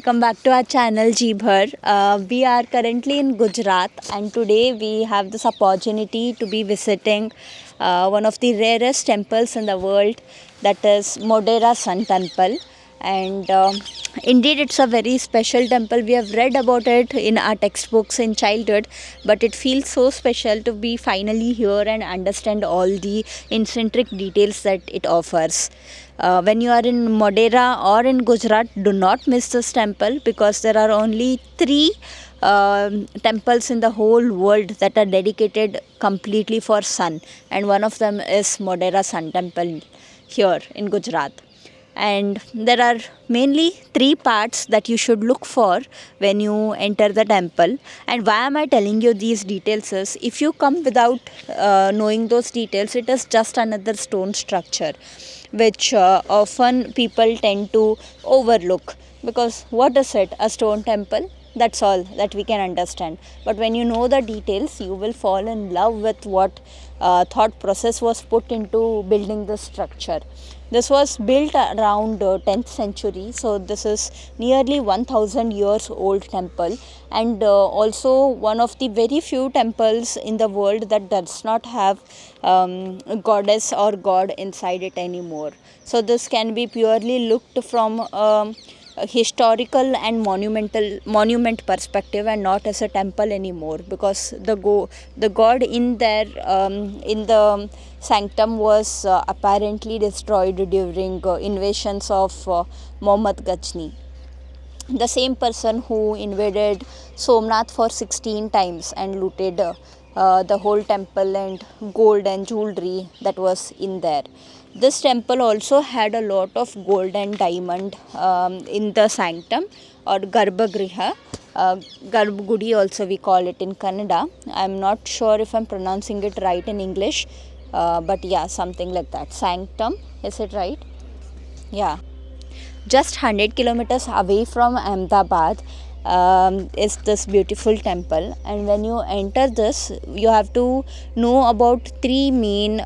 Welcome back to our channel Jeebhar. We are currently in Gujarat, and today we have this opportunity to be visiting one of the rarest temples in the world, that is Modhera Sun Temple. And indeed, it's a very special temple. We have read about it in our textbooks in childhood, but it feels so special to be finally here and understand all the eccentric details that it offers. When you are in Modhera or in Gujarat, do not miss this temple because there are only three temples in the whole world that are dedicated completely for sun, and one of them is Modhera Sun Temple here in Gujarat. And there are mainly three parts that you should look for when you enter the temple. And why am I telling you these details is, if you come without knowing those details, it is just another stone structure which often people tend to overlook, because what is it? A stone temple, that's all that we can understand. But when you know the details, you will fall in love with what thought process was put into building this structure. This was built around 10th century, so this is nearly 1000 years old temple, and also one of the very few temples in the world that does not have goddess or god inside it anymore. So this can be purely looked from a historical and monument perspective, and not as a temple anymore, because the god in there, in the sanctum, was apparently destroyed during invasions of Muhammad Ghazni, the same person who invaded Somnath for 16 times and looted the whole temple and gold and jewelry that was in there. This temple also had a lot of gold and diamond in the sanctum, or garbhagriha. Garbhagudi also we call it in Kannada. I'm not sure if I'm pronouncing it right in English, but yeah, something like that. Sanctum, is it right? Yeah. Just 100 kilometers away from Ahmedabad is this beautiful temple, and when you enter this, you have to know about three main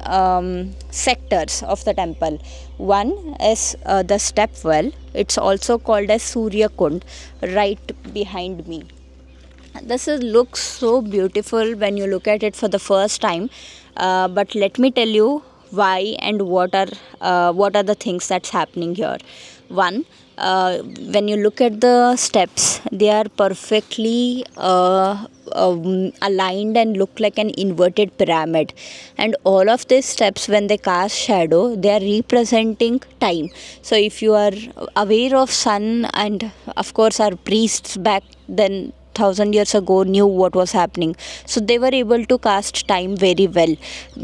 sectors of the temple. One is the step well. It's also called as Surya Kund, right behind me. This looks so beautiful when you look at it for the first time, but let me tell you why and what are the things that's happening here. One, when you look at the steps, they are perfectly aligned and look like an inverted pyramid, and all of these steps, when they cast shadow, they are representing time. So if you are aware of sun, and of course our priests back then 1000 years ago knew what was happening, so they were able to cast time very well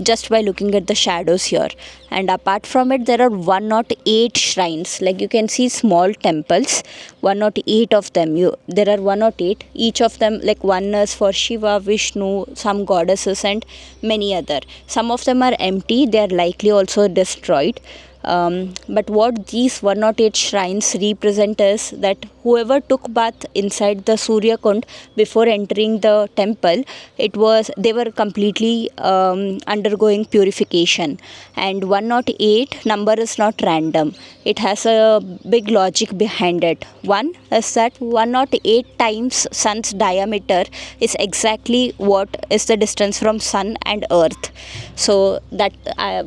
just by looking at the shadows here. And apart from it, there are 108 shrines, like you can see small temples, 108 of them. There are 108, each of them, like one is for Shiva, Vishnu, some goddesses, and many other. Some of them are empty, they are likely also destroyed. But what these 108 shrines represent is that whoever took bath inside the Surya Kund before entering the temple, they were completely undergoing purification. And 108 number is not random, it has a big logic behind it. One is that 108 times sun's diameter is exactly what is the distance from sun and earth. So that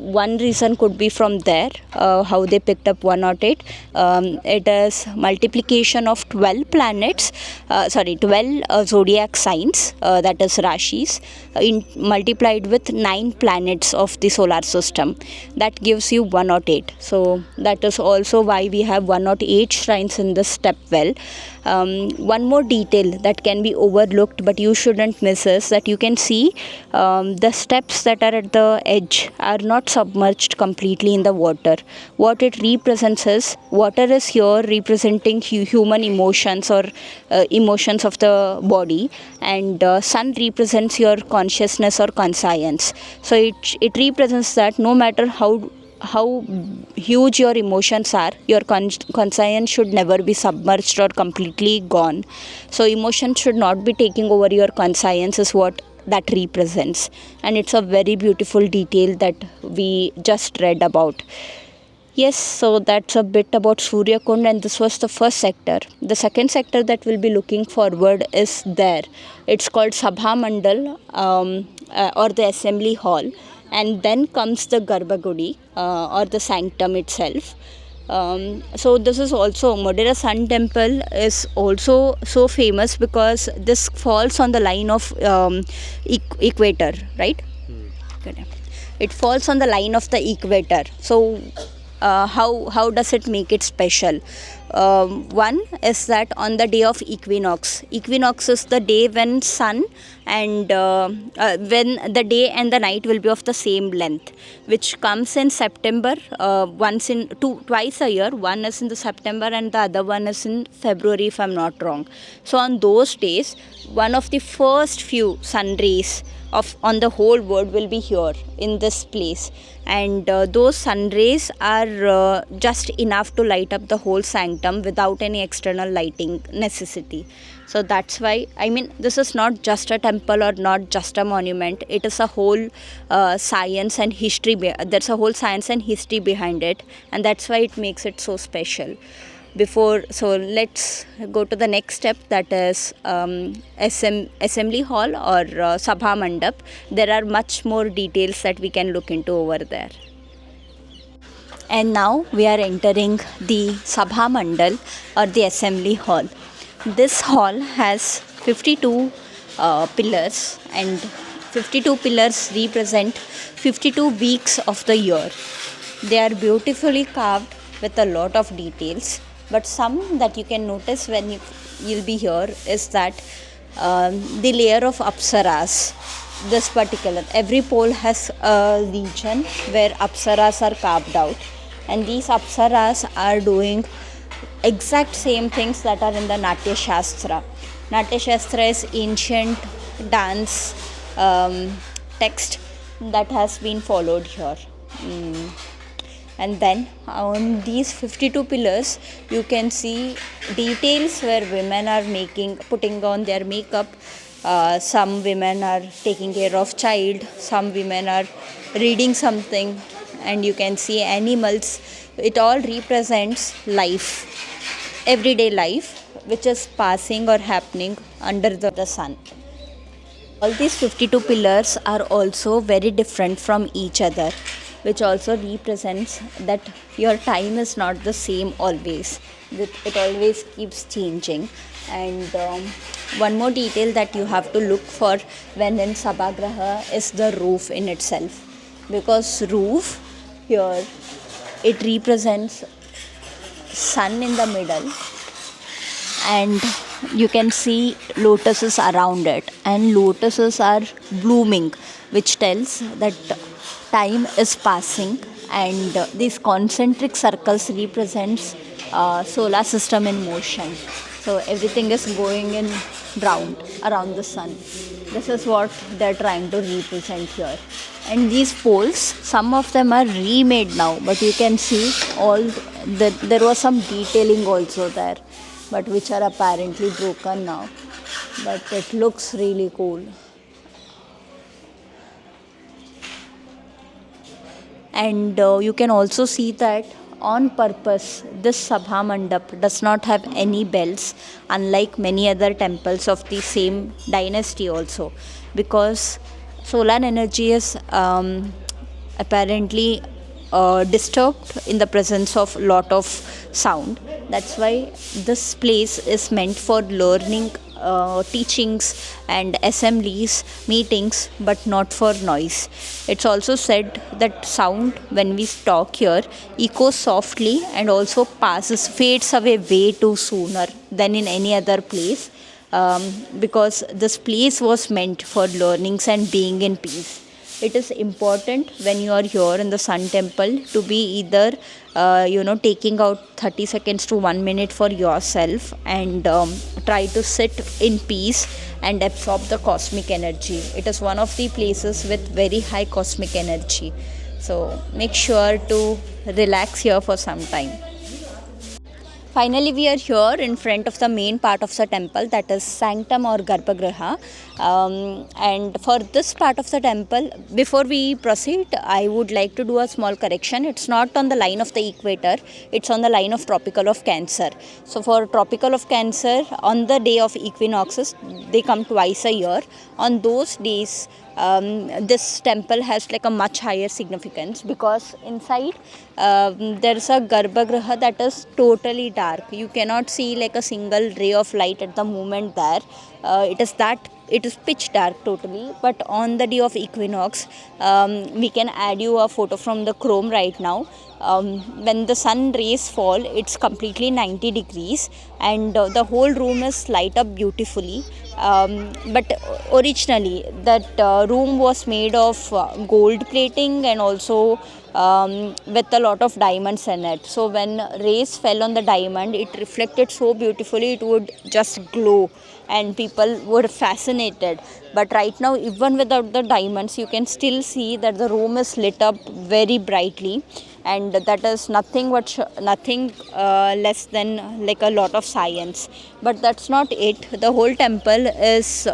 one reason could be from there, how they picked up 108. It is multiplication of 12 planets, 12 zodiac signs, that is Rashis, multiplied with 9 planets of the solar system. That gives you 108. So that is also why we have 108 shrines in this step well. One more detail that can be overlooked but you shouldn't miss is that you can see the steps that are at the edge are not submerged completely in the water. What it represents is, water is here representing human emotions, or emotions of the body, and sun represents your consciousness or conscience. So it represents that no matter how huge your emotions are, your conscience should never be submerged or completely gone. So emotion should not be taking over your conscience is what that represents, and it's a very beautiful detail that we just read about. Yes, so that's a bit about Surya Kund, and this was the first sector. The second sector that we'll be looking forward is there. It's called Sabha Mandal, or the Assembly Hall, and then comes the Garbhagriha, or the sanctum itself. So this is also Modhera Sun Temple is also so famous because this falls on the line of equator, right? Good. It falls on the line of the equator. So how does it make it special? One is that on the day of equinox is the day when sun and when the day and the night will be of the same length, which comes in September, once in twice a year. One is in the September and the other one is in February, if I'm not wrong. So on those days, one of the first few sun rays of on the whole world will be here in this place, and those sun rays are just enough to light up the whole sanctum without any external lighting necessity. So that's why, I mean, this is not just a temple or not just a monument. It is a whole science and history. There's a whole science and history behind it, and that's why it makes it so special. So let's go to the next step, that is assembly hall or sabha mandap. There are much more details that we can look into over there. And now we are entering the sabha mandal or the assembly hall. This hall has 52 pillars, and 52 pillars represent 52 weeks of the year. They are beautifully carved with a lot of details, but some that you can notice when you'll be here is that the layer of apsaras. This particular, every pole has a region where apsaras are carved out, and these apsaras are doing exact same things that are in the Natya Shastra. Natya Shastra is ancient dance text that has been followed here. And then on these 52 pillars, you can see details where women are putting on their makeup. Some women are taking care of child, some women are reading something, and you can see animals. It all represents life, everyday life, which is passing or happening under the sun. All these 52 pillars are also very different from each other, which also represents that your time is not the same always. It always keeps changing. And one more detail that you have to look for when in Sabhagriha is the roof in itself. Because roof here, it represents sun in the middle, and you can see lotuses around it, and lotuses are blooming, which tells that time is passing, and these concentric circles represents solar system in motion. So everything is going in round around the sun. This is what they're trying to represent here. And these poles, some of them are remade now, but you can see there was some detailing also there, but which are apparently broken now. But it looks really cool. And you can also see that on purpose this Sabha Mandap does not have any bells, unlike many other temples of the same dynasty also, because solar energy is apparently disturbed in the presence of lot of sound. That's why this place is meant for learning, teachings and assemblies, meetings, but not for noise. It's also said that sound, when we talk here, echoes softly and also fades away way too sooner than in any other place, because this place was meant for learnings and being in peace. It is important when you are here in the Sun Temple to be either taking out 30 seconds to 1 minute for yourself and try to sit in peace and absorb the cosmic energy. It is one of the places with very high cosmic energy, so make sure to relax here for some time. Finally, we are here in front of the main part of the temple, that is sanctum or garbhagriha. And for this part of the temple, before we proceed, I would like to do a small correction. It's not on the line of the equator, it's on the line of tropical of Cancer. So for tropical of Cancer, on the day of equinoxes, they come twice a year. On those days, this temple has like a much higher significance, because inside there's a garbhagriha that is totally dark. You cannot see like a single ray of light at the moment there. It is pitch dark totally. But on the day of equinox, we can add you a photo from the chrome right now. When the sun rays fall, it's completely 90 degrees, and the whole room is light up beautifully. But originally that room was made of gold plating, and also with a lot of diamonds in it. So when rays fell on the diamond, it reflected so beautifully, it would just glow, and people were fascinated. But right now, even without the diamonds, you can still see that the room is lit up very brightly, and that is nothing less than like a lot of science. But that's not it. The whole temple is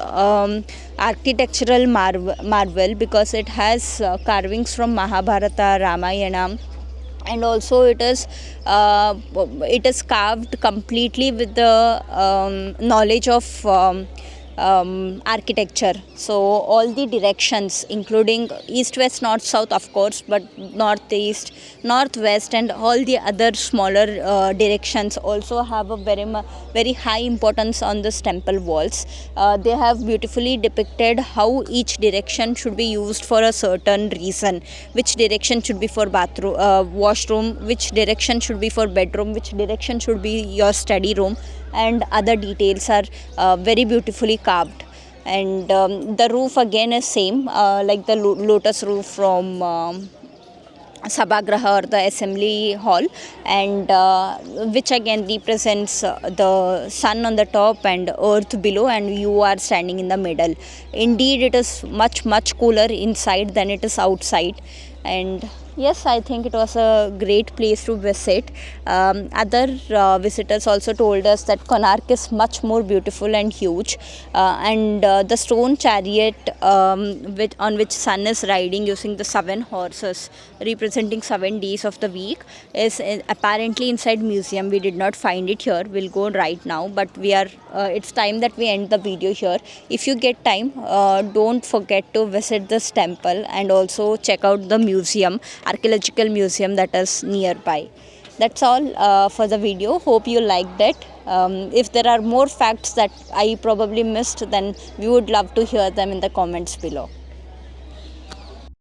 architectural marvel, because it has carvings from Mahabharata, Ramayana, and also it is carved completely with the knowledge of architecture. So all the directions, including east, west, north, south, of course, but northeast, northwest, and all the other smaller directions also have a very high importance on this temple walls. They have beautifully depicted how each direction should be used for a certain reason. Which direction should be for bathroom, washroom, which direction should be for bedroom, which direction should be your study room, and other details are very beautifully carved. And the roof again is same, like the lotus roof from Sabhagraha or the assembly hall, and which again represents the sun on the top and earth below, and you are standing in the middle. Indeed, it is much cooler inside than it is outside. And yes, I think it was a great place to visit. Other visitors also told us that Konark is much more beautiful and huge, and the stone chariot on which sun is riding using the 7 horses representing 7 days of the week is apparently inside museum. We did not find it here. We'll go right now, but it's time that we end the video here. If you get time, don't forget to visit this temple and also check out the archaeological museum that is nearby. That's all for the video. Hope you liked it. If there are more facts that I probably missed, then we would love to hear them in the comments below.